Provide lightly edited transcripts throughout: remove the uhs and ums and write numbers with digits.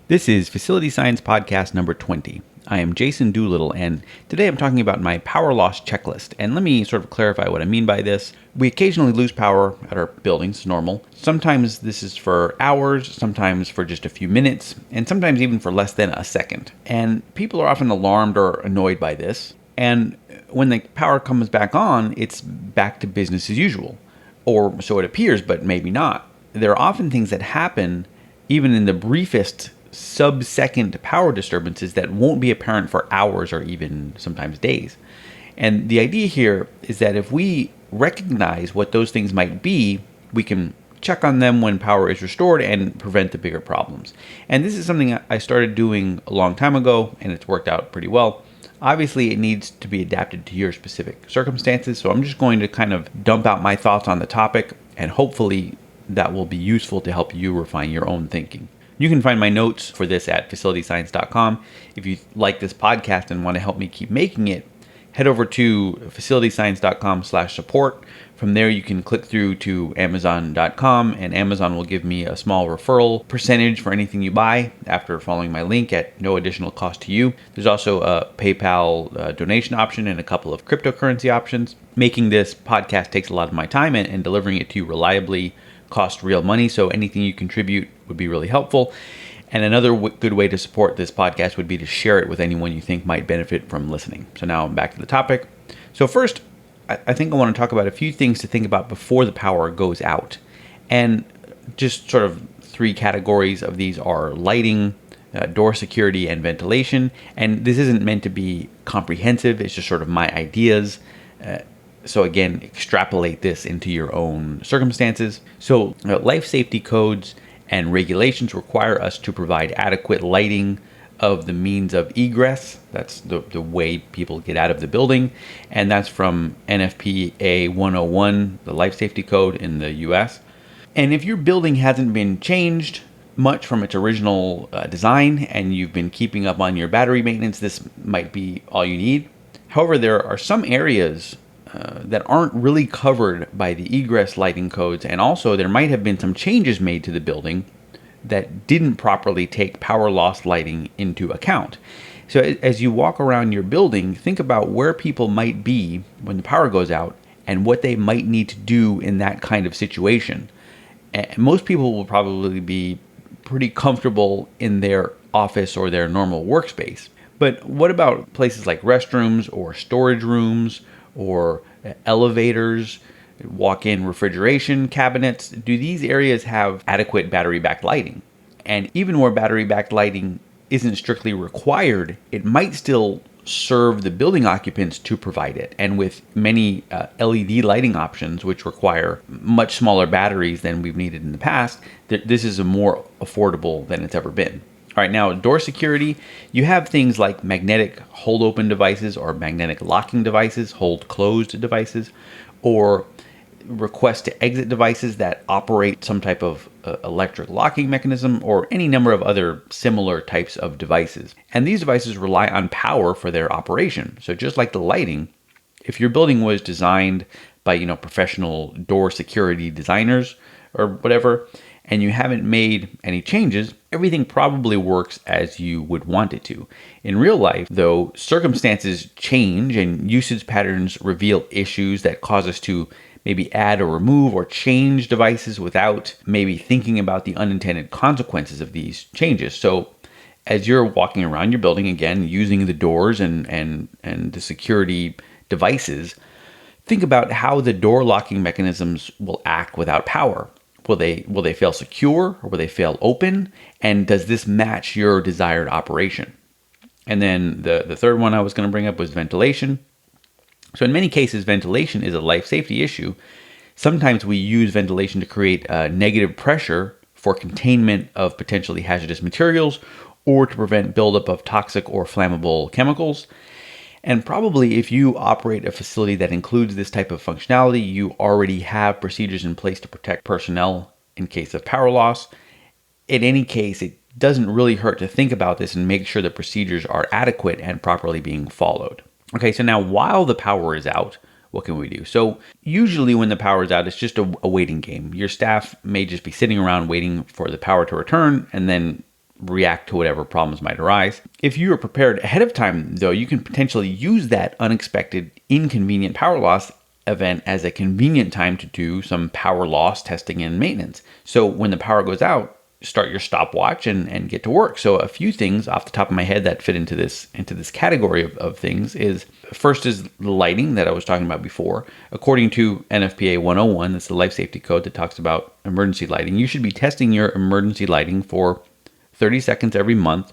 This is Facility Science Podcast number 20. I am Jason Doolittle, and today I'm talking about my power loss checklist. And let me sort of clarify what I mean by this. We occasionally lose power at our buildings, normal. Sometimes this is for hours, sometimes for just a few minutes, and sometimes even for less than a second. And people are often alarmed or annoyed by this. And when the power comes back on, it's back to business as usual. Or so it appears, but maybe not. There are often things that happen even in the briefest sub-second power disturbances that won't be apparent for hours or even sometimes days. And the idea here is that if we recognize what those things might be, we can check on them when power is restored and prevent the bigger problems. And this is something I started doing a long time ago, and it's worked out pretty well. Obviously, it needs to be adapted to your specific circumstances, so I'm just going to kind of dump out my thoughts on the topic, and hopefully that will be useful to help you refine your own thinking. You can find my notes for this at facilityscience.com. If you like this podcast and want to help me keep making it, head over to facilityscience.com/support. From there, you can click through to amazon.com, and Amazon will give me a small referral percentage for anything you buy after following my link at no additional cost to you. There's also a PayPal donation option and a couple of cryptocurrency options. Making this podcast takes a lot of my time, and delivering it to you reliably cost real money, so anything you contribute would be really helpful. And another good way to support this podcast would be to share it with anyone you think might benefit from listening. So now back to the topic. So first, I think I want to talk about a few things to think about before the power goes out. And just sort of three categories of these are lighting, door security, and ventilation. And this isn't meant to be comprehensive. It's just sort of my ideas. So again, extrapolate this into your own circumstances. So life safety codes and regulations require us to provide adequate lighting of the means of egress. That's the way people get out of the building. And that's from FSP0020, the life safety code in the US. And if your building hasn't been changed much from its original design and you've been keeping up on your battery maintenance, this might be all you need. However, there are some areas that aren't really covered by the egress lighting codes, and also there might have been some changes made to the building that didn't properly take power loss lighting into account. So as you walk around your building, think about where people might be when the power goes out and what they might need to do in that kind of situation. And most people will probably be pretty comfortable in their office or their normal workspace. But what about places like restrooms or storage rooms or elevators, walk-in refrigeration cabinets? Do these areas have adequate battery-backed lighting? And even where battery-backed lighting isn't strictly required, it might still serve the building occupants to provide it. And with many LED lighting options, which require much smaller batteries than we've needed in the past, this is more affordable than it's ever been. All right, now door security, you have things like magnetic hold open devices or magnetic locking devices, hold closed devices, or request to exit devices that operate some type of electric locking mechanism, or any number of other similar types of devices. And these devices rely on power for their operation. So just like the lighting, if your building was designed by, professional door security designers or whatever, and you haven't made any changes, everything probably works as you would want it to. In real life, though, circumstances change and usage patterns reveal issues that cause us to maybe add or remove or change devices without maybe thinking about the unintended consequences of these changes. So as you're walking around your building, again, using the doors and the security devices, think about how the door locking mechanisms will act without power. Will they fail secure, or will they fail open? And does this match your desired operation? And then the third one I was going to bring up was ventilation. So in many cases, ventilation is a life safety issue. Sometimes we use ventilation to create negative pressure for containment of potentially hazardous materials or to prevent buildup of toxic or flammable chemicals. And probably if you operate a facility that includes this type of functionality, you already have procedures in place to protect personnel in case of power loss. In any case, it doesn't really hurt to think about this and make sure the procedures are adequate and properly being followed. Okay, so now while the power is out, what can we do? So usually when the power is out, it's just a waiting game. Your staff may just be sitting around waiting for the power to return, and then react to whatever problems might arise. If you are prepared ahead of time, though, you can potentially use that unexpected inconvenient power loss event as a convenient time to do some power loss testing and maintenance. So when the power goes out, start your stopwatch and get to work. So a few things off the top of my head that fit into this category of things is, first is the lighting that I was talking about before. According to NFPA 101, that's the life safety code that talks about emergency lighting, you should be testing your emergency lighting for 30 seconds every month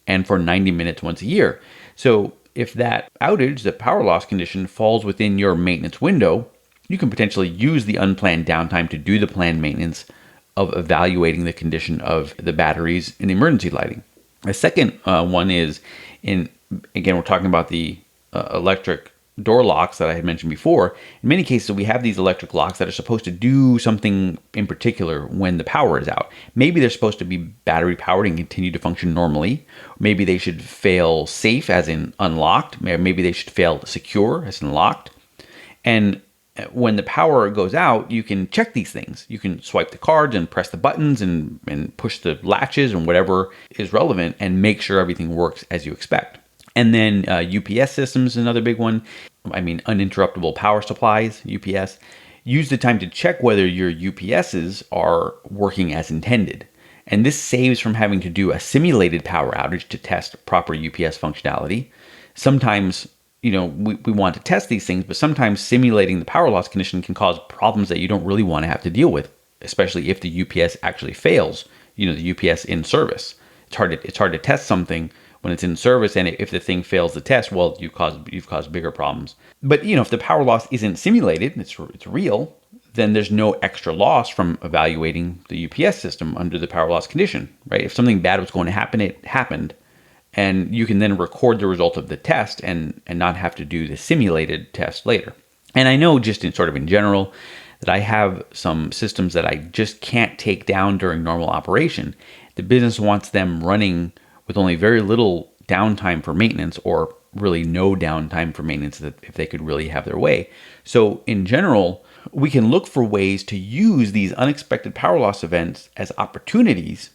and for 90 minutes once a year. So if that outage, the power loss condition, falls within your maintenance window, you can potentially use the unplanned downtime to do the planned maintenance of evaluating the condition of the batteries in the emergency lighting. The second one is, again, we're talking about the electric door locks that I had mentioned before. In many cases, we have these electric locks that are supposed to do something in particular when the power is out. Maybe they're supposed to be battery powered and continue to function normally. Maybe they should fail safe, as in unlocked. Maybe they should fail secure, as in locked. And when the power goes out, you can check these things. You can swipe the cards and press the buttons and push the latches and whatever is relevant and make sure everything works as you expect. And then UPS systems is another big one. I mean, uninterruptible power supplies, UPS. Use the time to check whether your UPSs are working as intended. And this saves from having to do a simulated power outage to test proper UPS functionality. Sometimes, we want to test these things, but sometimes simulating the power loss condition can cause problems that you don't really want to have to deal with, especially if the UPS actually fails, the UPS in service. It's hard to test something when it's in service, and if the thing fails the test, well, you've caused bigger problems. But if the power loss isn't simulated, it's real, then there's no extra loss from evaluating the UPS system under the power loss condition, right? If something bad was going to happen, it happened. And you can then record the result of the test and not have to do the simulated test later. And I know just in general that I have some systems that I just can't take down during normal operation. The business wants them running with only very little downtime for maintenance, or really no downtime for maintenance, if they could really have their way. So in general, we can look for ways to use these unexpected power loss events as opportunities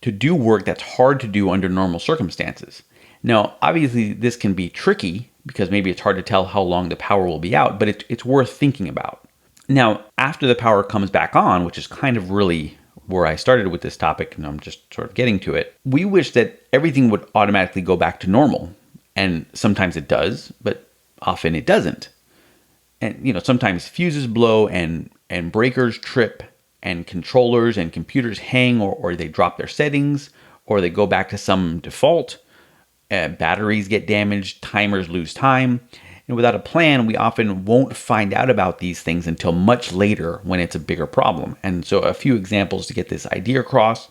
to do work that's hard to do under normal circumstances. Now, obviously, this can be tricky because maybe it's hard to tell how long the power will be out, but it's worth thinking about. Now, after the power comes back on, which is kind of really where I started with this topic, and I'm just sort of getting to it, we wish that everything would automatically go back to normal. And sometimes it does, but often it doesn't. And, sometimes fuses blow and breakers trip, and controllers and computers hang, or they drop their settings, or they go back to some default. Batteries get damaged, timers lose time. And without a plan, we often won't find out about these things until much later when it's a bigger problem. And so a few examples to get this idea across.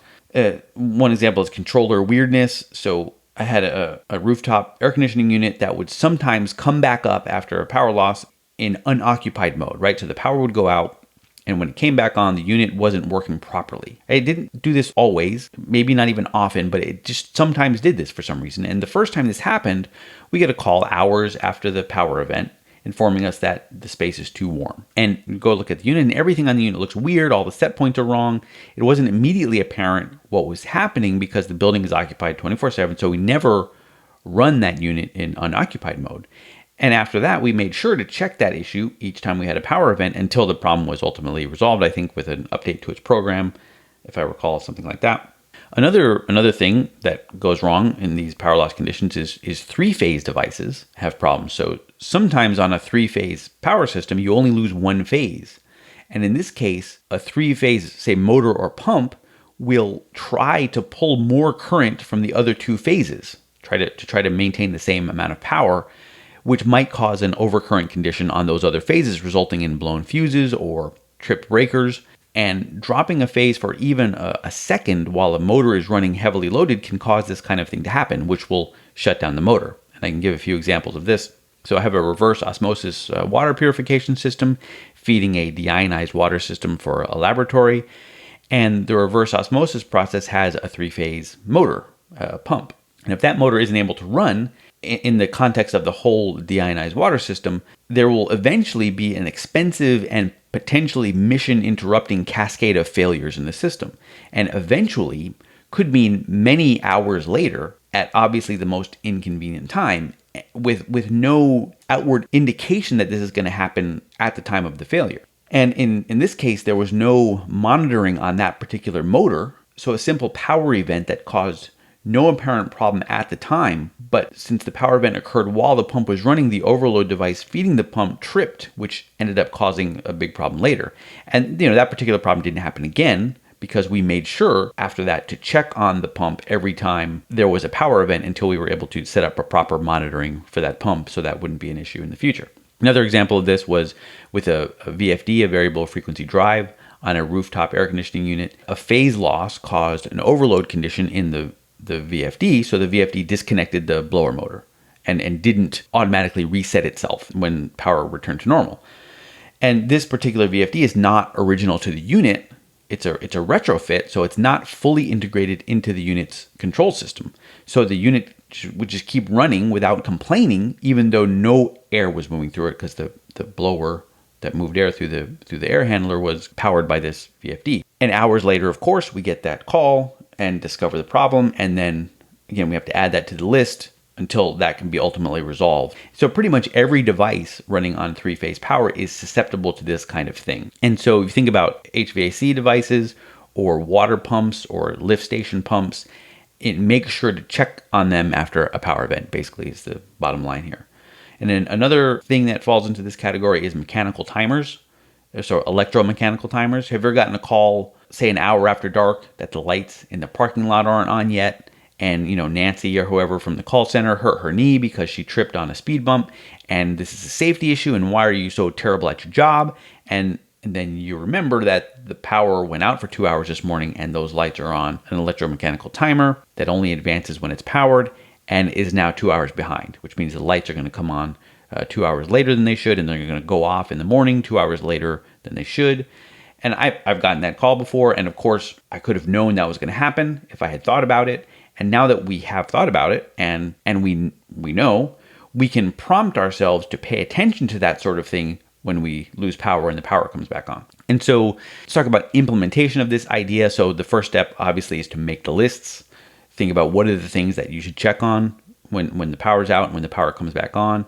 One example is controller weirdness. So I had a rooftop air conditioning unit that would sometimes come back up after a power loss in unoccupied mode, right? So the power would go out, and when it came back on, the unit wasn't working properly. It didn't do this always, maybe not even often, but it just sometimes did this for some reason. And the first time this happened, we get a call hours after the power event informing us that the space is too warm. And we go look at the unit, and everything on the unit looks weird. All the set points are wrong. It wasn't immediately apparent what was happening because the building is occupied 24/7, so we never run that unit in unoccupied mode. And after that, we made sure to check that issue each time we had a power event until the problem was ultimately resolved, I think, with an update to its program, if I recall, something like that. Another thing that goes wrong in these power loss conditions is three-phase devices have problems. So sometimes on a three-phase power system, you only lose one phase. And in this case, a three-phase, say, motor or pump will try to pull more current from the other two phases, try to maintain the same amount of power, which might cause an overcurrent condition on those other phases, resulting in blown fuses or tripped breakers. And dropping a phase for even a second while a motor is running heavily loaded can cause this kind of thing to happen, which will shut down the motor. And I can give a few examples of this. So I have a reverse osmosis water purification system feeding a deionized water system for a laboratory. And the reverse osmosis process has a three-phase motor pump. And if that motor isn't able to run, in the context of the whole deionized water system, there will eventually be an expensive and potentially mission-interrupting cascade of failures in the system. And eventually, could mean many hours later at obviously the most inconvenient time with no outward indication that this is going to happen at the time of the failure. And in this case, there was no monitoring on that particular motor. So a simple power event that caused no apparent problem at the time, but since the power event occurred while the pump was running, the overload device feeding the pump tripped, which ended up causing a big problem later. And that particular problem didn't happen again because we made sure after that to check on the pump every time there was a power event until we were able to set up a proper monitoring for that pump so that wouldn't be an issue in the future. Another example of this was with a VFD, a variable frequency drive, on a rooftop air conditioning unit. A phase loss caused an overload condition in the VFD, so the VFD disconnected the blower motor and didn't automatically reset itself when power returned to normal. And this particular VFD is not original to the unit. It's a retrofit, so it's not fully integrated into the unit's control system. So the unit would just keep running without complaining, even though no air was moving through it because the blower that moved air through the air handler was powered by this VFD. And hours later, of course, we get that call and discover the problem. And then again, we have to add that to the list until that can be ultimately resolved. So pretty much every device running on three-phase power is susceptible to this kind of thing. And so if you think about HVAC devices or water pumps or lift station pumps, make sure to check on them after a power event, basically, is the bottom line here. And then another thing that falls into this category is mechanical timers. So electromechanical timers. Have you ever gotten a call, say an hour after dark, that the lights in the parking lot aren't on yet? And, Nancy or whoever from the call center hurt her knee because she tripped on a speed bump. And this is a safety issue. And why are you so terrible at your job? And then you remember that the power went out for 2 hours this morning and those lights are on an electromechanical timer that only advances when it's powered and is now 2 hours behind, which means the lights are going to come on 2 hours later than they should, and they're going to go off in the morning 2 hours later than they should. And I've gotten that call before, and of course, I could have known that was going to happen if I had thought about it. And now that we have thought about it, and we know, we can prompt ourselves to pay attention to that sort of thing when we lose power and the power comes back on. And so let's talk about implementation of this idea. So the first step, obviously, is to make the lists. Think about what are the things that you should check on when the power's out and when the power comes back on.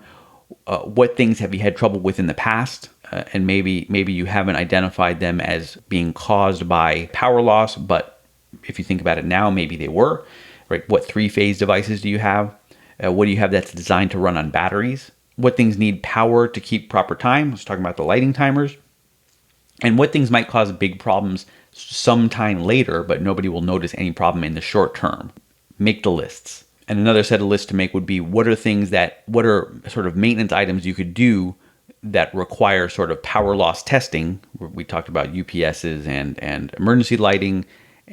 What things have you had trouble with in the past? And maybe you haven't identified them as being caused by power loss, but if you think about it now, maybe they were. Right? What three-phase devices do you have? What do you have that's designed to run on batteries? What things need power to keep proper time? Let's talk about the lighting timers. And what things might cause big problems sometime later, but nobody will notice any problem in the short term. Make the lists. And another set of lists to make would be what are sort of maintenance items you could do that require sort of power loss testing. We talked about UPSs and emergency lighting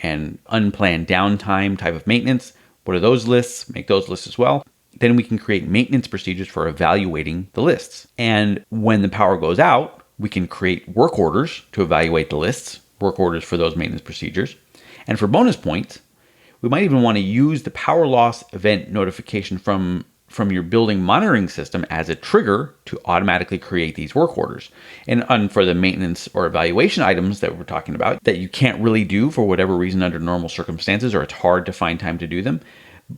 and unplanned downtime type of maintenance. What are those lists? Make those lists as well. Then we can create maintenance procedures for evaluating the lists. And when the power goes out, we can create work orders to evaluate the lists, work orders for those maintenance procedures. And for bonus points, we might even want to use the power loss event notification from your building monitoring system as a trigger to automatically create these work orders. And for the maintenance or evaluation items that we're talking about that you can't really do for whatever reason under normal circumstances, or it's hard to find time to do them,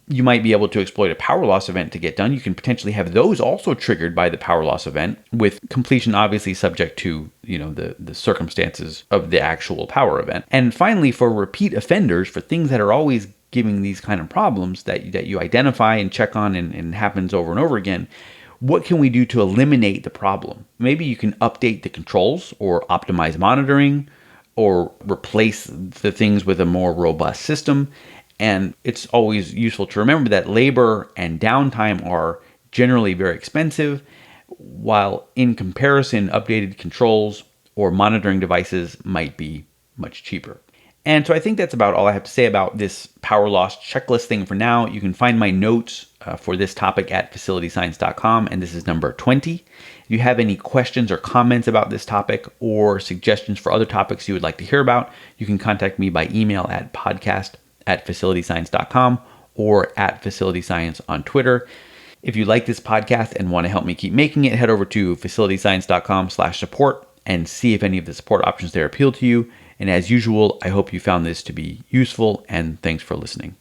you might be able to exploit a power loss event to get done. You can potentially have those also triggered by the power loss event, with completion obviously subject to the circumstances of the actual power event. And finally, for repeat offenders, for things that are always giving these kind of problems that you identify and check on and happens over and over again, what can we do to eliminate the problem? Maybe you can update the controls or optimize monitoring or replace the things with a more robust system. And it's always useful to remember that labor and downtime are generally very expensive, while in comparison, updated controls or monitoring devices might be much cheaper. And so I think that's about all I have to say about this power loss checklist thing for now. You can find my notes for this topic at facilityscience.com, and this is number 20. If you have any questions or comments about this topic or suggestions for other topics you would like to hear about, you can contact me by email at podcast@facilityscience.com or at facilityscience on Twitter. If you like this podcast and want to help me keep making it, head over to facilityscience.com/support and see if any of the support options there appeal to you. And as usual, I hope you found this to be useful, and thanks for listening.